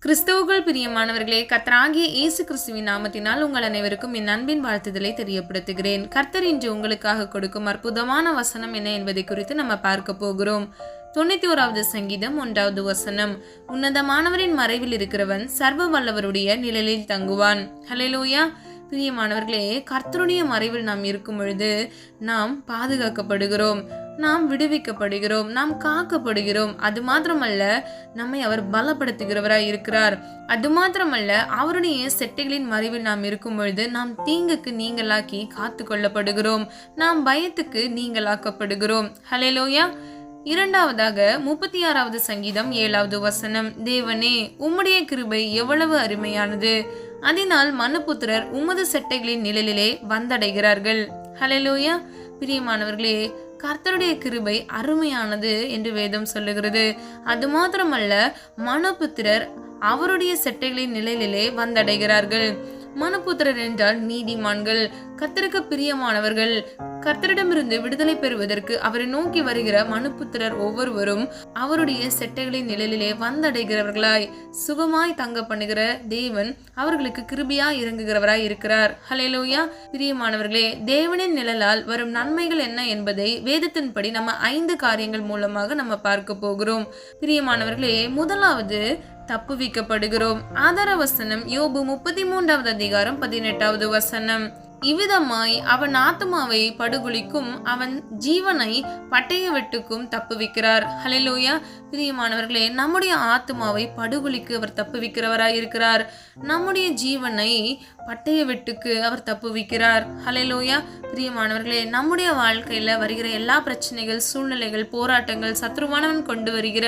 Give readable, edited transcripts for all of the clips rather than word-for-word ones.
கிறிஸ்தவுக்குள் பிரியமானவர்களே, கர்த்தராகிய இயேசு கிறிஸ்துவின் நாமத்தினால் உங்கள் அனைவருக்கும் என் அன்பின் வாழ்த்துதலை தெரியப்படுத்துகிறேன். கர்த்தர் இன்று உங்களுக்காக கொடுக்கும் அற்புதமான வசனம் என்ன என்பதை குறித்து நம்ம பார்க்க போகிறோம். 91வது சங்கீதம் 1வது வசனம். உன்னதமானவரின் மறைவில் இருக்கிறவன் சர்வ வல்லவருடைய நிழலில் தங்குவான். ஹல்லேலூயா. பிரியமானவர்களே, கர்த்தருடைய மறைவில் நாம் இருக்கும் பொழுது நாம் பாதுகாக்கப்படுகிறோம், நாம் விடுவிக்கப்படுகிறோம், நாம் காக்கப்படுகிறோம். அது மாத்திரமல்ல, நம்மை அவர் பலப்படுத்துகிறவராய் இருக்கிறார். அது மாத்திரமல்ல, அவருடைய செட்டைகளின் மறைவில் நாம் இருக்கும் பொழுது நாம் தீங்குக்கு நீங்களாக்கி காத்து கொள்ளப்படுகிறோம், நாம் பயத்துக்கு நீங்களாக்கப்படுகிறோம். ஹல்லேலூயா. இரண்டாவதாக 36வது சங்கீதம் 7வது வசனம். தேவனே, உம்முடைய கிருபை எவ்வளவு அருமையானது, அதனால் மனுபுத்திரர் உமது செட்டைகளின் நிழலிலே வந்தடைகிறார்கள். ஹல்லேலூயா. பிரியமானவர்களே, கர்த்தருடைய கிருபை அருமையானது என்று வேதம் சொல்லுகிறது. அது மாத்திரமல்ல, மனுபுத்திரர் அவருடைய செட்டைகளின் நிழலிலே வந்தடைகிறார்கள். மனுபுத்திரர் என்றால் நீதிமான்கள், கர்த்தருக்கு பிரியமானவர்கள். கர்த்தரிடமிருந்து விடுதலை பெறுவதற்கு அவரை நோக்கி வருகிற மனுபுத்திரர் ஒவ்வொருவரும் அவருடைய செட்டைகளின் நிழலிலே வந்தடைகிறவர்களாய் சுகமாய் தங்க பண்ணுகிற தேவன் அவர்களுக்கு கிருபையாய் இறங்குகிறவராய் இருக்கிறார். ஹல்லேலூயா. பிரியமானவர்களே, தேவனின் நிழலால் வரும் நன்மைகள் என்ன என்பதை வேதத்தின்படி நம்ம 5 காரியங்கள் மூலமாக நம்ம பார்க்க போகிறோம். பிரியமானவர்களே, முதலாவது தப்புவிக்கப்படுகிறோம். ஆதார வசனம் யோபு 33வது அதிகாரம் 18வது வசனம். இவ்விதமாய் அவன் ஆத்துமாவை படுகொலிக்கும், அவன் ஜீவனை பட்டய வெட்டுக்கும் தப்புவிக்கிறார். ஹல்லேலூயா. பிரியமானவர்களே, நம்முடைய ஆத்துமாவை படுகொலிக்கு அவர் தப்புவிக்கிறவராய் இருக்கிறார். நம்முடைய ஜீவனை பட்டய வெட்டுக்கு அவர் தப்புவிக்கிறார். ஹல்லேலூயா. பிரியமானவர்களே, நம்முடைய வாழ்க்கையில வருகிற எல்லா பிரச்சனைகள், சூழ்நிலைகள், போராட்டங்கள், சத்ருவானவன் கொண்டு வருகிற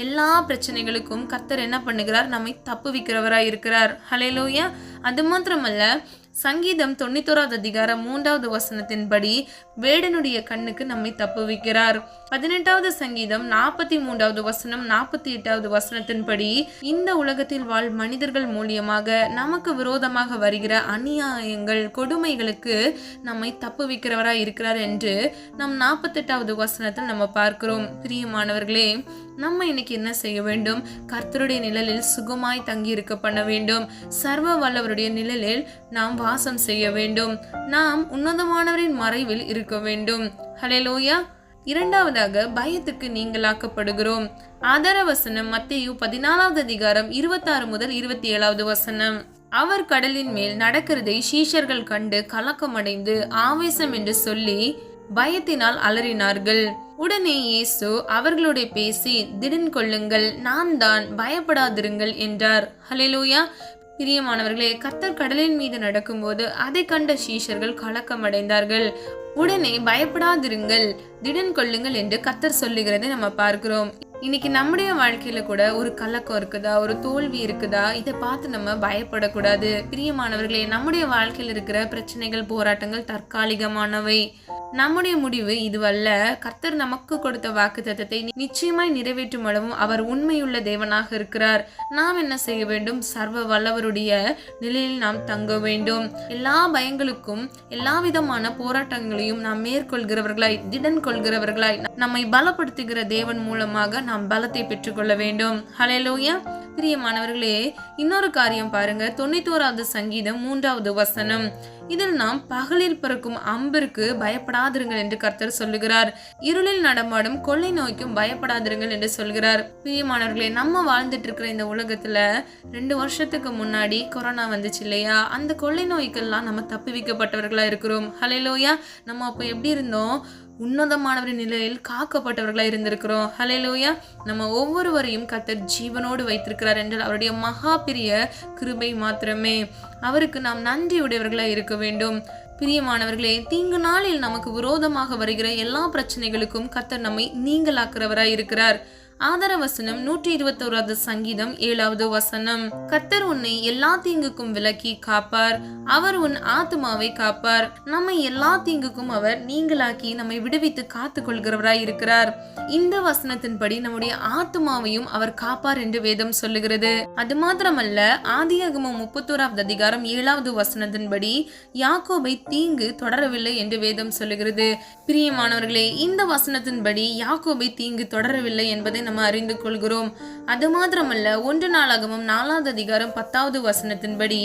எல்லா பிரச்சனைகளுக்கும் கர்த்தர் என்ன பண்ணுகிறார்? நம்மை தப்புவிக்கிறவராய் இருக்கிறார். ஹல்லேலூயா. அது மாத்திரமல்ல, சங்கீதம் 91வது அதிகாரம் 3வது வசனத்தின்படி வேடனுடைய கண்ணுக்கு நம்மை தப்புவிக்கிறார். 18வது சங்கீதம் 43வது வசனம் 48வது வசனத்தின்படி இந்த உலகத்தில் வாழ் மனிதர்கள் மூலியமாக நமக்கு விரோதமாக வருகிற அநியாயங்கள், கொடுமைகளுக்கு நம்மை தப்புவிக்கிறவராய் இருக்கிறார் என்று நம் 48வது வசனத்தில் நம்ம பார்க்கிறோம். பிரியமானவர்களே, நம்ம இன்னைக்கு என்ன செய்ய வேண்டும்? கர்த்தருடைய நிழலில் சுகமாய் தங்கி இருக்க பண்ண வேண்டும். சர்வ வல்லவருடைய நிழலில் நாம் வாசம் செய்ய வேண்டும். நாம் உன்னதமானவரின் மறைவில் இருக்க வேண்டும். ஹல்லேலூயா. இரண்டாவதாக பயத்துக்கு நீங்களாக்கப்படுகிறோம். ஆதார வசனம் மத்தேயு 14வது அதிகாரம் 26 முதல் 27வது வசனம். அவர் கடலின் மேல் நடக்கிறதை சீஷர்கள் கண்டு கலக்கமடைந்து ஆவேசம் என்று சொல்லி பயத்தினால் அலறினார்கள். உடனே இயேசு அவர்களோட பேசி, திடன் கொள்ளுங்கள், நான் தான், பயப்படாதிருங்கள் என்றார். ஹல்லேலூயா. பிரியமானவர்களே, கர்த்தர் கடலின் மீது நடக்கும்போது அதை கண்ட சீஷர்கள் கலக்கமடைந்தார்கள். உடனே பயப்படாதிருங்கள், திடன் கொள்ளுங்கள் என்று கர்த்தர் சொல்லுகிறதை நம்ம பார்க்கிறோம். இன்னைக்கு நம்முடைய வாழ்க்கையில கூட ஒரு கலக்கம் இருக்குதா, ஒரு தோல்வி இருக்குதா, இதை பார்த்து நம்ம பயப்படக்கூடாது. பிரியமானவர்களே, நம்முடைய வாழ்க்கையில் இருக்கிற பிரச்சனைகள், போராட்டங்கள் தற்காலிகமானவை. நம்முடைய முடிவு இதுவல்ல. கர்த்தர் நமக்கு கொடுத்த வாக்குத்தத்தத்தை நிச்சயமாய் நிறைவேற்றும் அளவும் அவர் உண்மையுள்ள தேவனாக இருக்கிறார். நாம் என்ன செய்ய வேண்டும்? சர்வ வல்லவருடைய நிலையில் நாம் தங்க வேண்டும். எல்லா பயங்களுக்கும், எல்லா விதமான போராட்டங்களையும் நாம் மேற்கொள்கிறவர்களாய், திடன் கொள்கிறவர்களாய், நம்மை பலப்படுத்துகிற தேவன் மூலமாக நாம் பலத்தை பெற்றுக்கொள்ள வேண்டும். ஹல்லேலூயா. பிரியமானவர்களே, இன்னொரு காரியம் பாருங்க. 91வது சங்கீதம் 3வது வசனம். இதில் நாம் பகலில் பிறக்கும் அம்பிற்கு பயப்படாதிருங்கள் என்று கர்த்தர் சொல்லுகிறார். இருளில் நடமாடும் கொள்ளை நோய்க்கும் பயப்படாதிருங்கள் என்று சொல்கிறார். பிரியமானவர்களே, நம்ம வாழ்ந்துட்டு இருக்கிற இந்த உலகத்துல 2 வருஷத்துக்கு முன்னாடி கொரோனா வந்துச்சு இல்லையா? அந்த கொள்ளை நோய்க்கெல்லாம் நம்ம தப்புவிக்கப்பட்டவர்களா இருக்கிறோம். ஹல்லேலூயா. நம்ம அப்போ எப்படி இருந்தோம்? உன்னதமானவரின் நிலையில் காக்கப்பட்டவர்களா இருந்திருக்கிறோம். ஹல்லேலூயா. நம்ம ஒவ்வொருவரையும் கர்த்தர் ஜீவனோடு வைத்திருக்கிறார் என்றால் அவருடைய மகா பெரிய கிருபை மாத்திரமே. அவருக்கு நாம் நன்றி உடையவர்களா இருக்க வேண்டும். பிரியமானவர்களே, தீங்கு நாளில் நமக்கு விரோதமாக வருகிற எல்லா பிரச்சனைகளுக்கும் கர்த்தர் நம்மை நீங்களாக்குறவராய் இருக்கிறார். ஆதார வசனம் 121வது சங்கீதம் 7வது வசனம். கர்த்தர் உன்னை எல்லா தீங்குக்கும் விலக்கி காப்பார், அவர் உன் ஆத்துமாவை காப்பார். நம்மை எல்லா தீங்குக்கும் அவர் நீங்களாக்கி நம்மை விடுவித்து காத்து கொள்கிறவராய் இருக்கிறார். இந்த வசனத்தின்படி நம்முடைய ஆத்துமாவையும் அவர் காப்பார் என்று வேதம் சொல்லுகிறது. அது மாத்திரமல்ல, ஆதியாகமம் 31வது அதிகாரம் 7வது வசனத்தின்படி யாக்கோபை தீங்கு தொடரவில்லை என்று வேதம் சொல்லுகிறது. பிரியமானவர்களே, இந்த வசனத்தின்படி யாக்கோபை தீங்கு தொடரவில்லை என்பதை நம்ம அறிந்து கொள்கிறோம். அது மாத்திரமல்ல 1 நாளாகமம் 4வது அதிகாரம் 10வது வசனத்தின்படி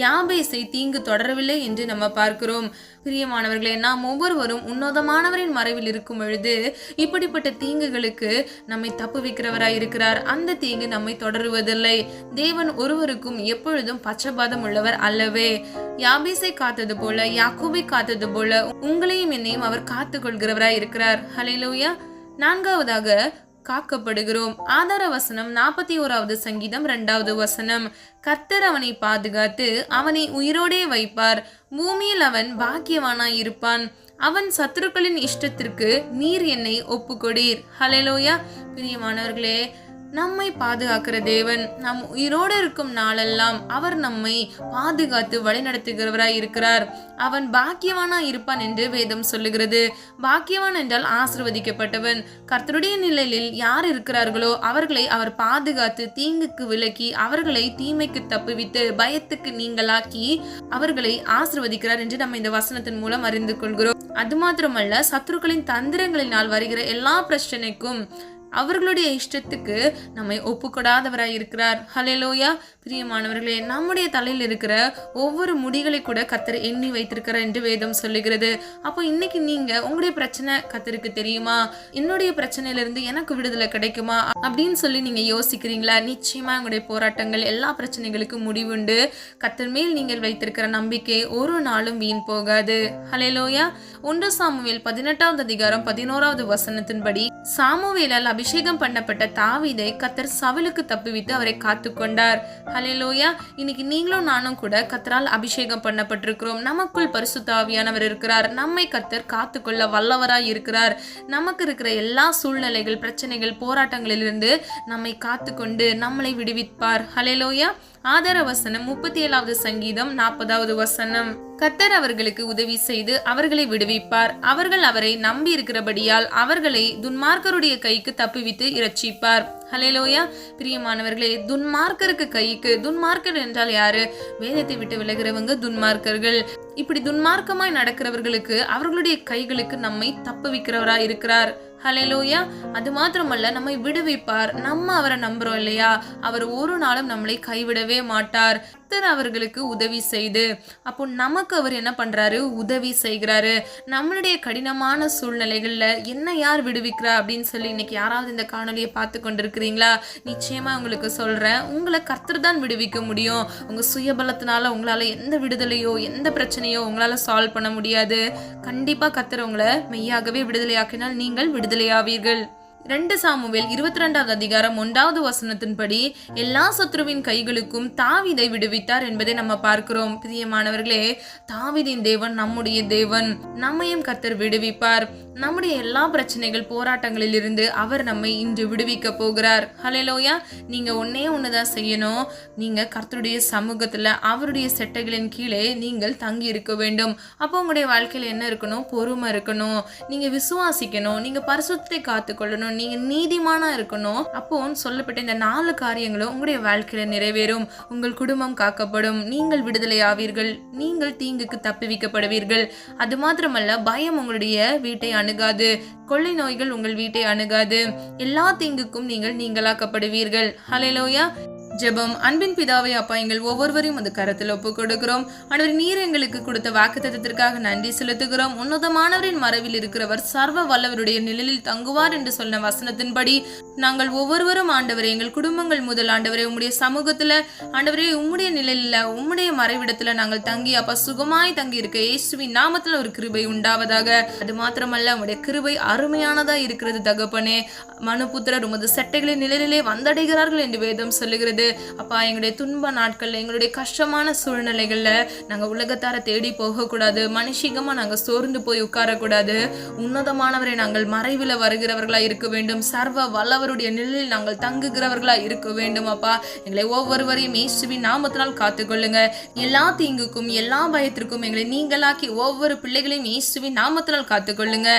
யாபேசை தீங்கு தொடரவில்லை என்று நம்ம பார்க்கிறோம். பிரியமானவர்களே, நாம் ஒவ்வொருவரும் உன்னதமானவரின் மறைவில் இருக்கும் பொழுது இப்படிப்பட்ட தீங்குகளுக்கு நம்மை தப்புவிக்கிறவராய் இருக்கிறார். அந்த தீங்கு நம்மை தொடருவதில்லை. தேவன் ஒருவருக்கும் எப்பொழுதும் பட்சபாதம் உள்ளவர் அல்லவே. யாபேசை காத்தது போல, யாக்கோபை காத்தது போல உங்களையும் என்னையும் அவர் காத்துக் கொள்கிறவராய் இருக்கிறார். ஹல்லேலூயா. 4வதாக காக்கப்படுகிறோம். ஆதார வசனம் 41வது சங்கீதம் 2வது வசனம். கர்த்தர் அவனை பாதுகாத்து அவனை உயிரோடே வைப்பார். பூமியில் அவன் பாக்கியவானாய் இருப்பான். அவன் சத்துருக்களின் இஷ்டத்திற்கு நீர் என்னை ஒப்புக்கொடீர். ஹல்லேலூயா. பிரியமானவர்களே, நம்மை பாதுகாக்கிற தேவன் நம் உயிரோடு இருக்கும் நாளெல்லாம் அவர் நம்மை பாதுகாத்து வழிநடத்துகிறவராய் இருக்கிறார். அவன் பாக்கியவானாய் இருப்பான் என்று வேதம் சொல்லுகிறது. பாக்கியவான் என்றால் ஆசீர்வதிக்கப்பட்டவன். கர்த்தருடைய நிலையில் யார் இருக்கிறார்களோ அவர்களை அவர் பாதுகாத்து தீங்குக்கு விலக்கி அவர்களை தீமைக்கு தப்புவித்து பயத்துக்கு நீங்களாக்கி அவர்களை ஆசீர்வதிக்கிறார் என்று நம்ம இந்த வசனத்தின் மூலம் அறிந்து கொள்கிறோம். அது மாத்திரமல்ல, சத்துருக்களின் தந்திரங்களினால் வருகிற எல்லா பிரச்சனைக்கும் அவர்களுடைய இஷ்டத்துக்கு நம்மை ஒப்புக்கொடாதவராய் இருக்கிறார். ஹல்லேலூயா. பிரியமானவர்களே, நம்முடைய தலையில் இருக்கிற ஒவ்வொரு முடிகளை கூட கர்த்தர் எண்ணி வைத்திருக்கிறார் என்று வேதம் சொல்லுகிறது. அப்போ இன்னைக்கு நீங்க உங்களுடைய பிரச்சனை கர்த்தருக்கு தெரியுமா? என்னுடைய பிரச்சனையிலிருந்து எனக்கு விடுதலை கிடைக்குமா அப்படின்னு சொல்லி நீங்க யோசிக்கிறீங்களா? நிச்சயமா உங்களுடைய போராட்டங்கள் எல்லா பிரச்சனைகளுக்கும் முடிவுண்டு. கர்த்தர் மேல் நீங்கள் வைத்திருக்கிற நம்பிக்கை ஒரு நாளும் வீண் போகாது. ஹல்லேலூயா. 1 சாமுவேல் 18வது அதிகாரம் 11வது வசனத்தின்படி சாமுவேலால் அபிஷேகம் பண்ணப்பட்ட தாவீதை கர்த்தர் சவுலுக்கு தப்புவித்து அவரை காத்துக்கொண்டார். ஹல்லேலூயா. இன்னைக்கு நீங்களும் நானும் கூட கர்த்தரால் அபிஷேகம் பண்ணப்பட்டிருக்கிறோம். நமக்குள் பரிசுத்த ஆவியானவர் இருக்கிறார். நம்மை கர்த்தர் காத்துக்கொள்ள வல்லவராய் இருக்கிறார். நமக்கு இருக்கிற எல்லா சூழ்நிலைகள், பிரச்சனைகள், போராட்டங்களிலிருந்து நம்மை காத்துக்கொண்டு நம்மளை விடுவிப்பார். ஹல்லேலூயா. ஆதார வசனம் 37வது சங்கீதம் 40வது வசனம். கர்த்தர் அவர்களுக்கு உதவி செய்து அவர்களை விடுவிப்பார். அவர்கள் அவரை நம்பி இருக்கிறபடியால் அவர்களை துன்மார்க்கருடைய கைக்கு தப்புவித்து இரட்சிப்பார். ஹல்லேலூயா. பிரியமானவர்களே, துன்மார்க்கருக்கு கைக்கு, துன்மார்க்கர் என்றால் யாரு? வேதத்தை விட்டு விலகிறவங்க துன்மார்க்கர்கள். இப்படி துன்மார்க்கமாய் நடக்கிறவர்களுக்கு அவர்களுடைய கைகளுக்கு நம்மை தப்புவிக்கிறவராய் இருக்கிறார். ஹல்லேலூயா. அது மாத்திரமல்ல, நம்மை விடுவிப்பார். நம்ம அவரை நம்புறோம் இல்லையா? அவர் ஒரு நாளும் நம்மளை கைவிடவே மாட்டார். அவர்களுக்கு உதவி செய்து, அப்போ நமக்கு அவர் என்ன பண்றாரு? உதவி செய்கிறாரு. நம்மளுடைய கடினமான சூழ்நிலைகள்ல என்ன யார் விடுவிக்கிறா அப்படின்னு சொல்லி இன்னைக்கு யாராவது இந்த காணொலியை பார்த்து கொண்டிருக்கிறீங்களா? நிச்சயமா உங்களுக்கு சொல்றேன், உங்களை கர்த்தர் தான் விடுவிக்க முடியும். உங்க சுயபலத்தினால உங்களால எந்த விடுதலையோ எந்த பிரச்சனையோ உங்களால சால்வ் பண்ண முடியாது. கண்டிப்பா கர்த்தர் உங்களை மெய்யாகவே விடுதலையாக்கினால் நீங்கள் விடுதலையாவீர்கள். 2 சாமுவேல் 22வது அதிகாரம் 1வது வசனத்தின்படி எல்லா சத்ருவின் கைகளுக்கும் தாவீதை விடுவித்தார் என்பதை நம்ம பார்க்கிறோம். பிரியமானவர்களே, தாவீதின் தேவன் நம்முடைய தேவன். நம்மையும் கர்த்தர் விடுவிப்பார். நம்முடைய எல்லா பிரச்சனைகள், போராட்டங்களில் இருந்து அவர் நம்மை இன்று விடுவிக்க போகிறார். ஹல்லேலூயா. நீங்க ஒண்ணுதான் செய்யணும். நீங்க கர்த்தருடைய சமூகத்துல அவருடைய செட்டைகளின் கீழே நீங்கள் தங்கி இருக்க வேண்டும். அப்போ உங்களுடைய வாழ்க்கையில என்ன இருக்கணும்? பொறுமை இருக்கணும். நீங்க விசுவாசிக்கணும். நீங்க பரிசுத்தத்தை காத்துக்கொள்ளணும். நீங்க நீதிமானா இருக்கணும். அப்போ சொல்லப்பட்ட இந்த 4 காரியங்களும் உங்களுடைய வாழ்க்கையில நிறைவேறும். உங்கள் குடும்பம் காக்கப்படும். நீங்கள் விடுதலை ஆவீர்கள். நீங்கள் தீங்குக்கு தப்புவிக்கப்படுவீர்கள். அது மாத்திரமல்ல, பயம் உங்களுடைய வீட்டை அணுகாது. கொள்ளை நோய்கள் உங்கள் வீட்டை அணுகாது. எல்லா தீங்குக்கும் நீங்கள் நீங்களாக்கப்படுவீர்கள். ஹல்லேலூயா. ஜெபம். அன்பின் பிதாவே, அப்பா, எங்கள் ஒவ்வொருவரையும் அந்த கரத்தில் ஒப்புக் கொடுக்கிறோம். ஆண்டவர், நீர் எங்களுக்கு கொடுத்த வாக்குத்தத்தத்திற்காக நன்றி செலுத்துகிறோம். உன்னதமானவரின் மறைவில் இருக்கிறவர் சர்வ வல்லவருடைய நிழலில் தங்குவார் என்று சொன்ன வசனத்தின்படி நாங்கள் ஒவ்வொருவரும் ஆண்டவரே, எங்கள் குடும்பங்கள் முதல் ஆண்டவரே உம்முடைய சமூகத்துல ஆண்டவரே உம்முடைய நிழலில் உம்முடைய மறைவிடத்துல நாங்கள் தங்கி அப்பா சுகமாய் தங்கி இருக்க இயேசுவின் நாமத்துல ஒரு கிருபை உண்டாவதாக. அது மாத்திரமல்ல, உம்முடைய கிருபை அருமையானதா இருக்கிறது தகப்பனே. மனுபுத்திரர் உமது செட்டைகளின் நிழலிலே வந்தடைகிறார்கள் என்று வேதம் சொல்லுகிறது. அப்பா, எங்களுடைய துன்ப நாட்கள்ல, எங்களுடைய கஷ்டமான சூழ்நிலைகள்ல நாங்க உலகத்தார தேடி போக கூடாது. மனுஷிகமா நாங்க சோர்ந்து போய் உட்காரக்கூடாது. உன்னதமானவரை நாங்கள் மறைவில் வருகிறவர்களா இருக்க வேண்டும். சர்வ வல்லவருடைய நிழலில் நாங்கள் தங்குகிறவர்களா இருக்க வேண்டும். அப்பா, எங்களை ஒவ்வொருவரையும் இயேசுவின் நாமத்தினால் காத்துக்கொள்ளுங்க. எல்லா தீங்குக்கும் எல்லா பயத்திற்கும் எங்களை நீங்களாக்கி ஒவ்வொரு பிள்ளைகளையும் இயேசுவின் நாமத்தினால் காத்துக்கொள்ளுங்க.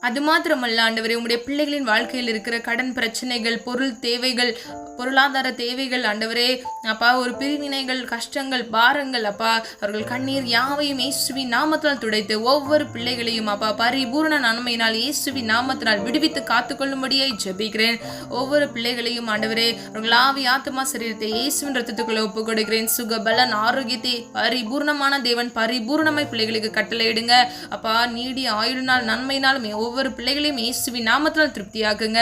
அது மாத்திரமல்ல ஆண்டவரே, உங்களுடைய பிள்ளைகளின் வாழ்க்கையில் இருக்கிற கடன் பிரச்சனைகள், பொருள் தேவைகள், பொருளாதார தேவைகள் ஆண்டவரே அப்பா ஒரு பிரிவினைகள், கஷ்டங்கள், பாரங்கள் அப்பா அவர்கள் கண்ணீர் யாவையும் இயேசுவின் நாமத்தினால் துடைத்து ஒவ்வொரு பிள்ளைகளையும் அப்பா பரிபூர்ண நன்மையினால் இயேசுவின் நாமத்தினால் விடுவித்து காத்துக்கொள்ளும்படியாய் ஜெபிக்கிறேன். ஒவ்வொரு பிள்ளைகளையும் ஆண்டவரே அவர்கள் ஆவி, ஆத்துமா, சரீரத்தை இயேசுவின் ரத்தத்துக்குள்ள ஒப்பு கொடுக்கிறேன். சுக பலன் ஆரோக்கியத்தை பரிபூர்ணமான தேவன் பரிபூர்ணமாய் பிள்ளைகளுக்கு கட்டளையிடுங்க அப்பா. நீடிய ஆயுளினால் நன்மையினாலும் ஒவ்வொரு பிள்ளைகளையும் இயேசுவின் நாமத்தினால் திருப்தியாக்குங்க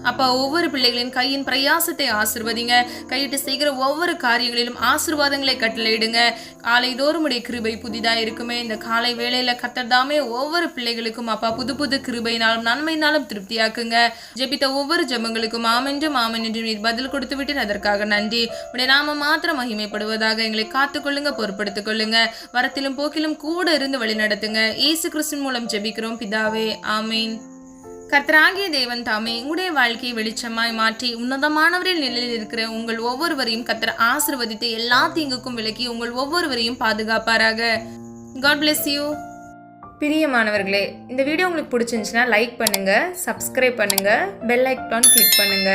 அப்பா. ஒவ்வொரு பிள்ளைகளின் கையின் பிரயாசத்தை ஆசீர்வதிங்க. கையிட்டு செய்கிற ஒவ்வொரு காரியங்களிலும் ஆசீர்வாதங்களை கட்டளையிடுங்க. காலைதோறும் உடைய கிருபை புதிதா இருக்குமே. இந்த காலை வேளையில கர்த்தர் தாமே ஒவ்வொரு பிள்ளைகளுக்கும் அப்பா புது புது கிருபையினாலும் நன்மையினாலும் திருப்தியாக்குங்க. ஜெபித்த ஒவ்வொரு ஜெபங்களுக்கும் ஆமென்றும் ஆமென் என்று நீர் பதில் கொடுத்து விட்டு அதற்காக நன்றி. உடைய நாம மாத்திரம் மகிமைப்படுவதாக. எங்களை காத்துக்கொள்ளுங்க, பொறுப்படுத்திக் கொள்ளுங்க. வரத்திலும் போக்கிலும் கூட இருந்து வழி நடத்துங்க. இயேசு கிறிஸ்துவின் மூலம் ஜெபிக்கிறோம் பிதாவே, ஆமீன். கர்த்தராகிய தேவன் தாமே உங்களுடைய வாழ்க்கையை வெளிச்சமாய் மாற்றி உன்னதமானவரில் நிலையில் இருக்கிற உங்கள் ஒவ்வொருவரையும் கர்த்தர் ஆசீர்வதித்து எல்லா தீங்குக்கும் விலக்கி உங்கள் ஒவ்வொருவரையும் பாதுகாப்பாராக. God bless you. பிரியமானவர்களே, இந்த வீடியோ உங்களுக்கு பிடிச்சிருந்துச்சுன்னா லைக் பண்ணுங்க, சப்ஸ்கிரைப் பண்ணுங்க, பெல் ஐக்கான் கிளிக் பண்ணுங்க.